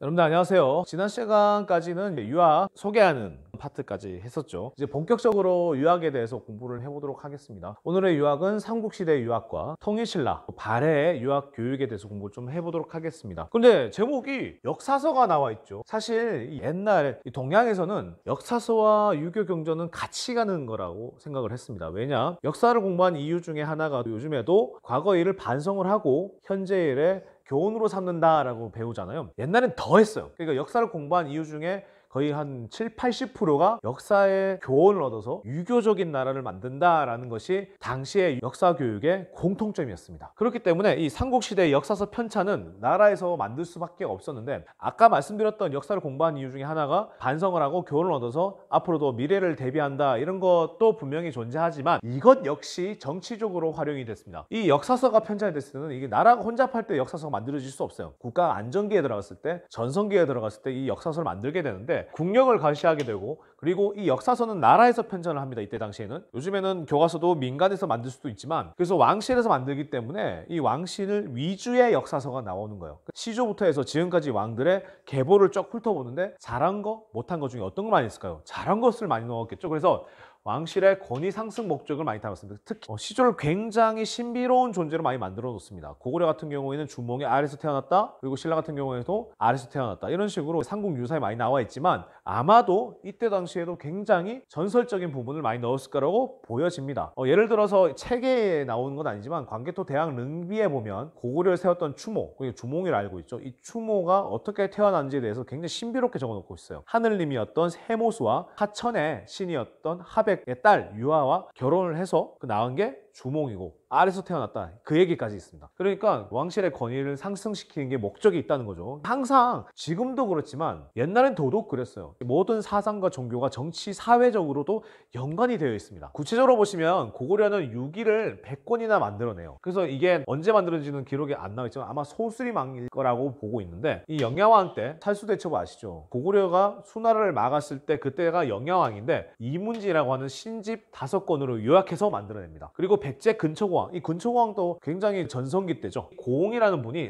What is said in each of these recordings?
여러분들 안녕하세요. 지난 시간까지는 유학 소개하는 파트까지 했었죠. 이제 본격적으로 유학에 대해서 공부를 해보도록 하겠습니다. 오늘의 유학은 삼국시대 유학과 통일신라, 발해의 유학 교육에 대해서 공부를 좀 해보도록 하겠습니다. 근데 제목이 역사서가 나와 있죠. 사실 옛날 동양에서는 역사서와 유교 경전은 같이 가는 거라고 생각을 했습니다. 왜냐? 역사를 공부한 이유 중에 하나가 요즘에도 과거 일을 반성을 하고 현재 일에 교훈으로 삼는다라고 배우잖아요. 옛날엔 더 했어요. 그러니까 역사를 공부한 이유 중에 거의 한 7, 80%가 역사의 교훈을 얻어서 유교적인 나라를 만든다라는 것이 당시의 역사 교육의 공통점이었습니다. 그렇기 때문에 이 삼국시대의 역사서 편찬은 나라에서 만들 수밖에 없었는데, 아까 말씀드렸던 역사를 공부한 이유 중에 하나가 반성을 하고 교훈을 얻어서 앞으로도 미래를 대비한다, 이런 것도 분명히 존재하지만 이것 역시 정치적으로 활용이 됐습니다. 이 역사서가 편찬이 됐을 때는 이게 나라가 혼잡할 때 역사서가 만들어질 수 없어요. 국가 안정기에 들어갔을 때, 전성기에 들어갔을 때 이 역사서를 만들게 되는데 국력을 과시하게 되고, 그리고 이 역사서는 나라에서 편찬을 합니다. 이때 당시에는. 요즘에는 교과서도 민간에서 만들 수도 있지만, 그래서 왕실에서 만들기 때문에 이 왕실 위주의 역사서가 나오는 거예요. 시조부터 해서 지금까지 왕들의 계보를 쭉 훑어보는데 잘한 거, 못한 거 중에 어떤 거 많이 있을까요? 잘한 것을 많이 넣었겠죠. 그래서 왕실의 권위 상승 목적을 많이 담았습니다. 특히 시조를 굉장히 신비로운 존재로 많이 만들어 놓습니다. 고구려 같은 경우에는 주몽의 아래에서 태어났다, 그리고 신라 같은 경우에도 아래에서 태어났다, 이런 식으로 삼국 유사에 많이 나와 있지만 아마도 이때 당시에도 굉장히 전설적인 부분을 많이 넣었을 거라고 보여집니다. 예를 들어서 책에 나오는 건 아니지만 광개토 대왕 릉비에 보면 고구려를 세웠던 추모, 주몽이를 알고 있죠. 이 추모가 어떻게 태어난지에 대해서 굉장히 신비롭게 적어놓고 있어요. 하늘님이었던 해모수와 하천의 신이었던 하백의 딸 유아와 결혼을 해서 낳은 게 주몽이고 아래서 태어났다, 그 얘기까지 있습니다. 그러니까 왕실의 권위를 상승시키는 게 목적이 있다는 거죠. 항상 지금도 그렇지만 옛날엔 더더욱 그랬어요. 모든 사상과 종교가 정치, 사회적으로도 연관이 되어 있습니다. 구체적으로 보시면 고구려는 유기를 100권이나 만들어내요. 그래서 이게 언제 만들어지는 기록이 안 나와 있지만 아마 소수리망일 거라고 보고 있는데, 이 영야왕 때 살수대첩 아시죠? 고구려가 수나라를 막았을 때 그때가 영야왕인데 이문지라고 하는 신집 5권으로 요약해서 만들어냅니다. 그리고 백제 근초고왕, 이 근초고왕도 굉장히 전성기 때죠. 고홍이라는 분이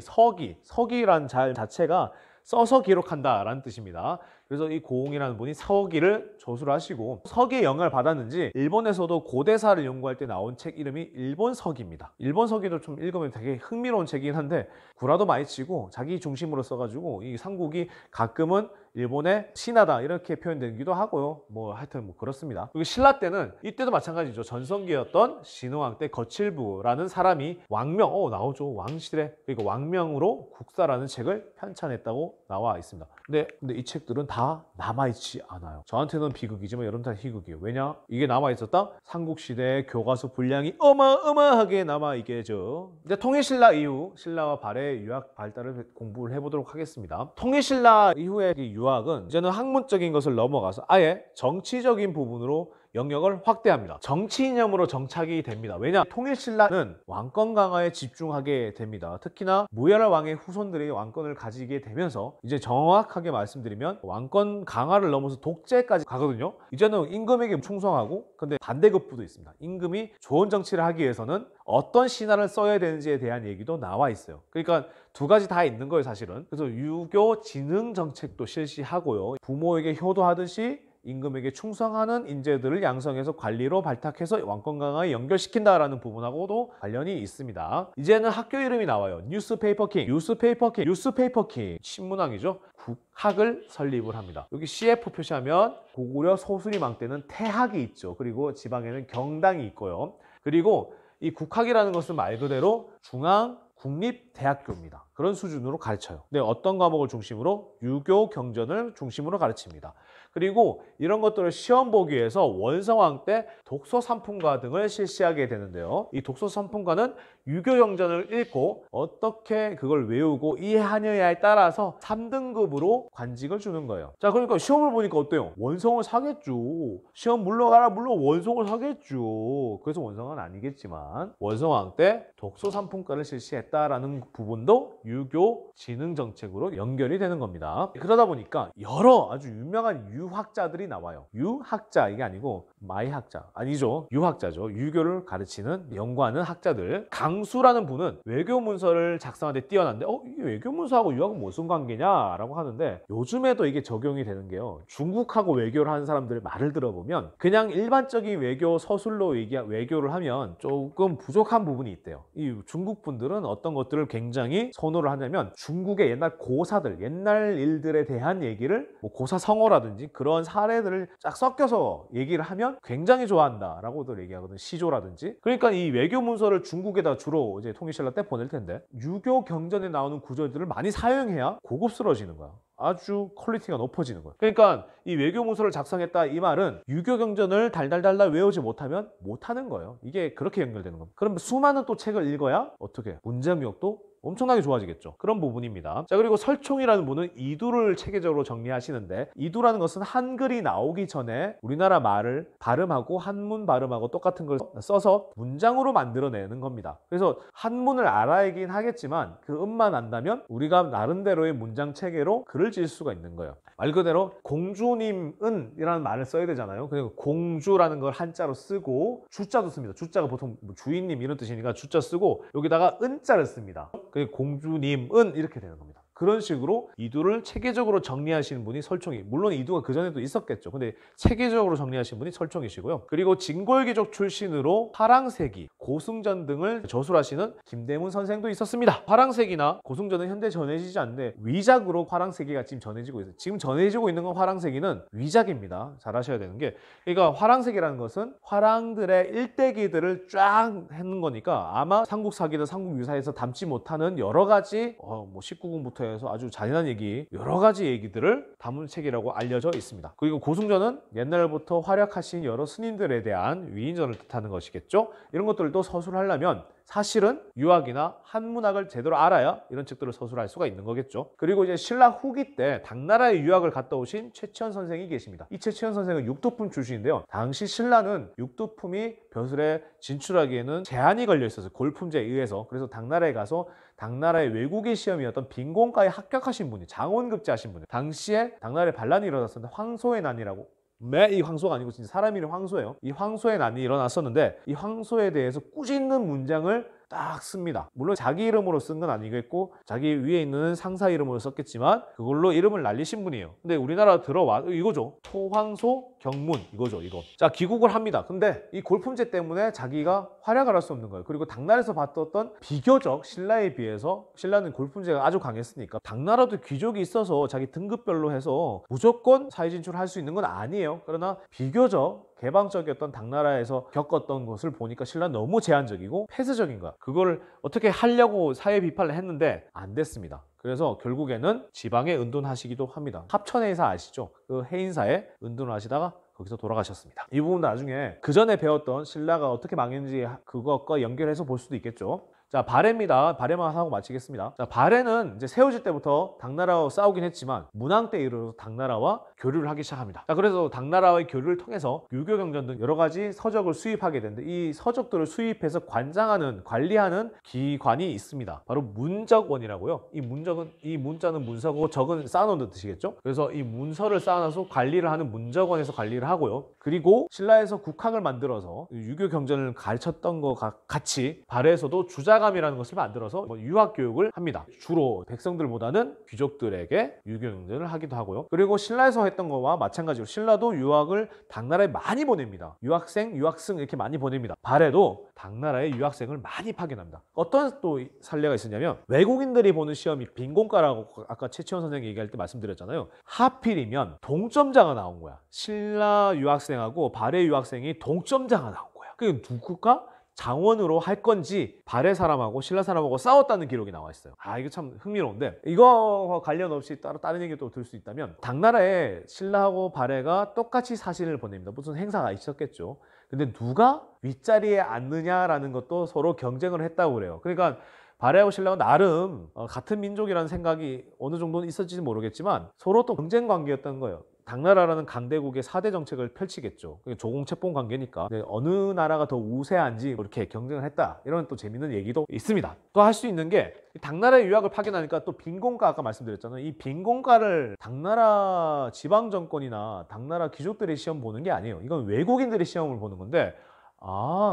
서기라는 잘 자체가 써서 기록한다라는 뜻입니다. 그래서 이 고홍이라는 분이 서기를 조수를 하시고 서기의 영향을 받았는지 일본에서도 고대사를 연구할 때 나온 책 이름이 일본서기입니다. 일본서기도 좀 읽으면 되게 흥미로운 책이긴 한데 구라도 많이 치고 자기 중심으로 써가지고 이 삼국이 가끔은 일본의 신하다 이렇게 표현되기도 하고요. 하여튼 그렇습니다. 그리고 신라 때는 이때도 마찬가지죠. 전성기였던 신흥왕 때 거칠부라는 사람이 왕명, 나오죠. 왕실의, 그러니까 왕명으로 국사라는 책을 편찬했다고 나와 있습니다. 근데 이 책들은 다 남아있지 않아요. 저한테는 비극이지만 여러분한테는 희극이에요. 왜냐? 이게 남아있었다? 삼국시대의 교과서 분량이 어마어마하게 남아있겠죠. 이제 통일신라 이후 신라와 발해의 유학 발달을 공부를 해보도록 하겠습니다. 통일신라 이후의 유학은 이제는 학문적인 것을 넘어가서 아예 정치적인 부분으로 영역을 확대합니다. 정치 이념으로 정착이 됩니다. 왜냐? 통일신라는 왕권 강화에 집중하게 됩니다. 특히나 무열할 왕의 후손들이 왕권을 가지게 되면서 이제 정확하게 말씀드리면 왕권 강화를 넘어서 독재까지 가거든요. 이제는 임금에게 충성하고, 근데 반대급부도 있습니다. 임금이 좋은 정치를 하기 위해서는 어떤 신하를 써야 되는지에 대한 얘기도 나와 있어요. 그러니까 두 가지 다 있는 거예요, 사실은. 그래서 유교 진흥 정책도 실시하고요. 부모에게 효도하듯이 임금에게 충성하는 인재들을 양성해서 관리로 발탁해서 왕권 강화에 연결시킨다라는 부분하고도 관련이 있습니다. 이제는 학교 이름이 나와요. 뉴스페이퍼 킹. 신문왕이죠. 국학을 설립을 합니다. 여기 CF 표시하면 고구려 소수리망 때는 태학이 있죠. 그리고 지방에는 경당이 있고요. 그리고 이 국학이라는 것은 말 그대로 중앙 국립대학교입니다. 그런 수준으로 가르쳐요. 근데 어떤 과목을 중심으로? 유교 경전을 중심으로 가르칩니다. 그리고 이런 것들을 시험 보기 위해서 원성왕 때 독서삼품과 등을 실시하게 되는데요. 이 독서삼품과는 유교 경전을 읽고 어떻게 그걸 외우고 이해하느냐에 따라서 3등급으로 관직을 주는 거예요. 자, 그러니까 시험을 보니까 어때요? 원성을 사겠죠. 시험 물러가라 물러 원성을 사겠죠. 그래서 원성은 아니겠지만 원성왕 때 독서삼품과를 실시했다라는 부분도 유교 진흥 정책으로 연결이 되는 겁니다. 그러다 보니까 여러 아주 유명한 유학자들이 나와요. 유학자 이게 아니고 마이학자 아니죠. 유학자죠. 유교를 가르치는 연구하는 학자들. 강수라는 분은 외교 문서를 작성하는 데 뛰어난데 이게 외교 문서하고 유학은 무슨 관계냐라고 하는데 요즘에도 이게 적용이 되는 게요. 중국하고 외교를 하는 사람들의 말을 들어보면 그냥 일반적인 외교 서술로 외교를 하면 조금 부족한 부분이 있대요. 이 중국 분들은 어떤 것들을 굉장히 선호를 하냐면 중국의 옛날 고사들, 옛날 일들에 대한 얘기를 뭐 고사성어라든지 그런 사례들을 쫙 섞여서 얘기를 하면 굉장히 좋아한다라고들 얘기하거든요. 시조라든지. 그러니까 이 외교 문서를 중국에다 주로 이제 통일신라 때 보낼 텐데 유교 경전에 나오는 구절들을 많이 사용해야 고급스러워지는 거야. 아주 퀄리티가 높아지는 거예요. 그러니까 이 외교 문서를 작성했다 이 말은 유교 경전을 달달달달 외우지 못하면 못하는 거예요. 이게 그렇게 연결되는 겁니다. 그럼 수많은 또 책을 읽어야 어떻게 문장력도 엄청나게 좋아지겠죠. 그런 부분입니다. 자, 그리고 설총이라는 분은 이두를 체계적으로 정리하시는데 이두라는 것은 한글이 나오기 전에 우리나라 말을 발음하고 한문 발음하고 똑같은 걸 써서 문장으로 만들어내는 겁니다. 그래서 한문을 알아야긴 하겠지만 그 음만 안다면 우리가 나름대로의 문장 체계로 글을 질 수가 있는 거예요. 말 그대로 공주님은 이라는 말을 써야 되잖아요. 그리고 공주라는 걸 한자로 쓰고 주자도 씁니다. 주자가 보통 주인님 이런 뜻이니까 주자 쓰고 여기다가 은자를 씁니다. 공주님은 이렇게 되는 겁니다. 그런 식으로 이두를 체계적으로 정리하시는 분이 설총이, 물론 이두가 그전에도 있었겠죠. 근데 체계적으로 정리하신 분이 설총이시고요. 그리고 진골귀족 출신으로 화랑세기, 고승전 등을 저술하시는 김대문 선생도 있었습니다. 화랑세기나 고승전은 현대 전해지지 않는데 위작으로 화랑세기가 지금 전해지고 있어요. 지금 전해지고 있는 건 화랑세기는 위작입니다. 잘 아셔야 되는 게, 그러니까 화랑세기라는 것은 화랑들의 일대기들을 쫙 했는 거니까 아마 삼국사기나 삼국유사에서 담지 못하는 여러 가지 뭐 19금부터 해서 아주 잔인한 얘기, 여러 가지 얘기들을 담은 책이라고 알려져 있습니다. 그리고 고승전은 옛날부터 활약하신 여러 스님들에 대한 위인전을 뜻하는 것이겠죠. 이런 것들도 서술하려면 사실은 유학이나 한문학을 제대로 알아야 이런 책들을 서술할 수가 있는 거겠죠. 그리고 이제 신라 후기 때 당나라에 유학을 갔다 오신 최치현 선생이 계십니다. 이 최치현 선생은 육두품 출신인데요. 당시 신라는 육두품이 벼슬에 진출하기에는 제한이 걸려 있어서 골품제에 의해서. 그래서 당나라에 가서 당나라의 외국인 시험이었던 빈곤과에 합격하신 분이, 장원급제하신 분이, 당시에 당나라에 반란이 일어났었는데 황소의 난이라고, 이 황소가 아니고 진짜 사람 이름 황소예요. 이 황소의 난이 일어났었는데 이 황소에 대해서 꾸짖는 문장을 딱 씁니다. 물론 자기 이름으로 쓴 건 아니겠고 자기 위에 있는 상사 이름으로 썼겠지만 그걸로 이름을 날리신 분이에요. 근데 우리나라 들어와 이거죠. 토황소 경문 이거죠. 이거. 자, 귀국을 합니다. 근데 이 골품제 때문에 자기가 활약을 할 수 없는 거예요. 그리고 당나라에서 봤던 비교적 신라에 비해서, 신라는 골품제가 아주 강했으니까 당나라도 귀족이 있어서 자기 등급별로 해서 무조건 사회 진출할 수 있는 건 아니에요. 그러나 비교적 개방적이었던 당나라에서 겪었던 것을 보니까 신라는 너무 제한적이고 폐쇄적인 거야. 그걸 어떻게 하려고 사회 비판을 했는데 안 됐습니다. 그래서 결국에는 지방에 은둔하시기도 합니다. 합천해사 아시죠? 그 해인사에 은둔을 하시다가 거기서 돌아가셨습니다. 이 부분도 나중에 그 전에 배웠던 신라가 어떻게 망했는지 그것과 연결해서 볼 수도 있겠죠. 자, 발해입니다. 발해만 하고 마치겠습니다. 자, 발해는 이제 세워질 때부터 당나라와 싸우긴 했지만 문왕 때 이르러서 당나라와 교류를 하기 시작합니다. 자, 그래서 당나라와의 교류를 통해서 유교 경전 등 여러 가지 서적을 수입하게 되는데 이 서적들을 수입해서 관장하는, 관리하는 기관이 있습니다. 바로 문적원이라고요. 이 문자는 문서고 적은 쌓아놓는 뜻이겠죠. 그래서 이 문서를 쌓아놔서 관리를 하는 문적원에서 관리를 하고요. 그리고 신라에서 국학을 만들어서 유교 경전을 가르쳤던 것 같이 발해에서도 주자감이라는 것을 만들어서 유학 교육을 합니다. 주로 백성들보다는 귀족들에게 유교 경전을 하기도 하고요. 그리고 신라에서 했던 것과 마찬가지로 신라도 유학을 당나라에 많이 보냅니다. 유학생, 유학승 이렇게 많이 보냅니다. 발해도 당나라에 유학생을 많이 파견합니다. 어떤 또 사례가 있었냐면 외국인들이 보는 시험이 빈곤과라고 아까 최치원 선생님이 얘기할 때 말씀드렸잖아요. 하필이면 동점자가 나온 거야. 신라 유학생하고 발해 유학생이 동점자가 나온 거야. 그게 누구가 장원으로 할 건지 발해 사람하고 신라 사람하고 싸웠다는 기록이 나와 있어요. 이거 참 흥미로운데 이거와 관련 없이 다른 얘기 또 들 수 있다면 당나라에 신라하고 발해가 똑같이 사신을 보냅니다. 무슨 행사가 있었겠죠. 근데 누가 윗자리에 앉느냐라는 것도 서로 경쟁을 했다고 그래요. 그러니까 발해하고 신라는 나름 같은 민족이라는 생각이 어느 정도는 있었지는 모르겠지만 서로 또 경쟁 관계였던 거예요. 당나라라는 강대국의 4대 정책을 펼치겠죠. 조공채뽕 관계니까 어느 나라가 더 우세한지 이렇게 경쟁을 했다. 이런 또 재밌는 얘기도 있습니다. 또 할 수 있는 게 당나라의 유학을 파견하니까 또 빈곤가 아까 말씀드렸잖아요. 이 빈곤가를 당나라 지방 정권이나 당나라 귀족들이 시험 보는 게 아니에요. 이건 외국인들이 시험을 보는 건데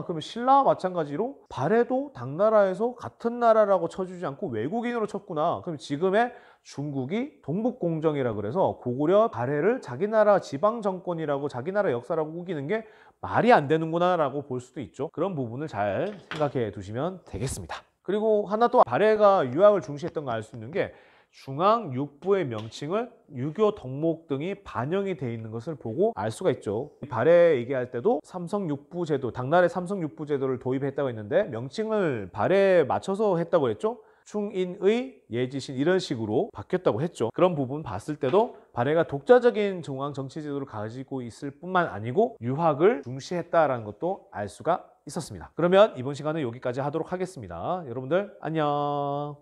그러면 신라와 마찬가지로 발해도 당나라에서 같은 나라라고 쳐주지 않고 외국인으로 쳤구나. 그럼 지금의 중국이 동북공정이라 그래서 고구려 발해를 자기 나라 지방 정권이라고 자기 나라 역사라고 우기는 게 말이 안 되는구나 라고 볼 수도 있죠. 그런 부분을 잘 생각해 두시면 되겠습니다. 그리고 하나 또 발해가 유학을 중시했던 거 알 수 있는 게 중앙 육부의 명칭을 유교 덕목 등이 반영이 되어 있는 것을 보고 알 수가 있죠. 발해 얘기할 때도 삼성육부 제도, 당나라의 삼성육부 제도를 도입했다고 했는데 명칭을 발해에 맞춰서 했다고 했죠. 충인의, 예지신 이런 식으로 바뀌었다고 했죠. 그런 부분 봤을 때도 발해가 독자적인 중앙 정치 제도를 가지고 있을 뿐만 아니고 유학을 중시했다라는 것도 알 수가 있었습니다. 그러면 이번 시간은 여기까지 하도록 하겠습니다. 여러분들 안녕.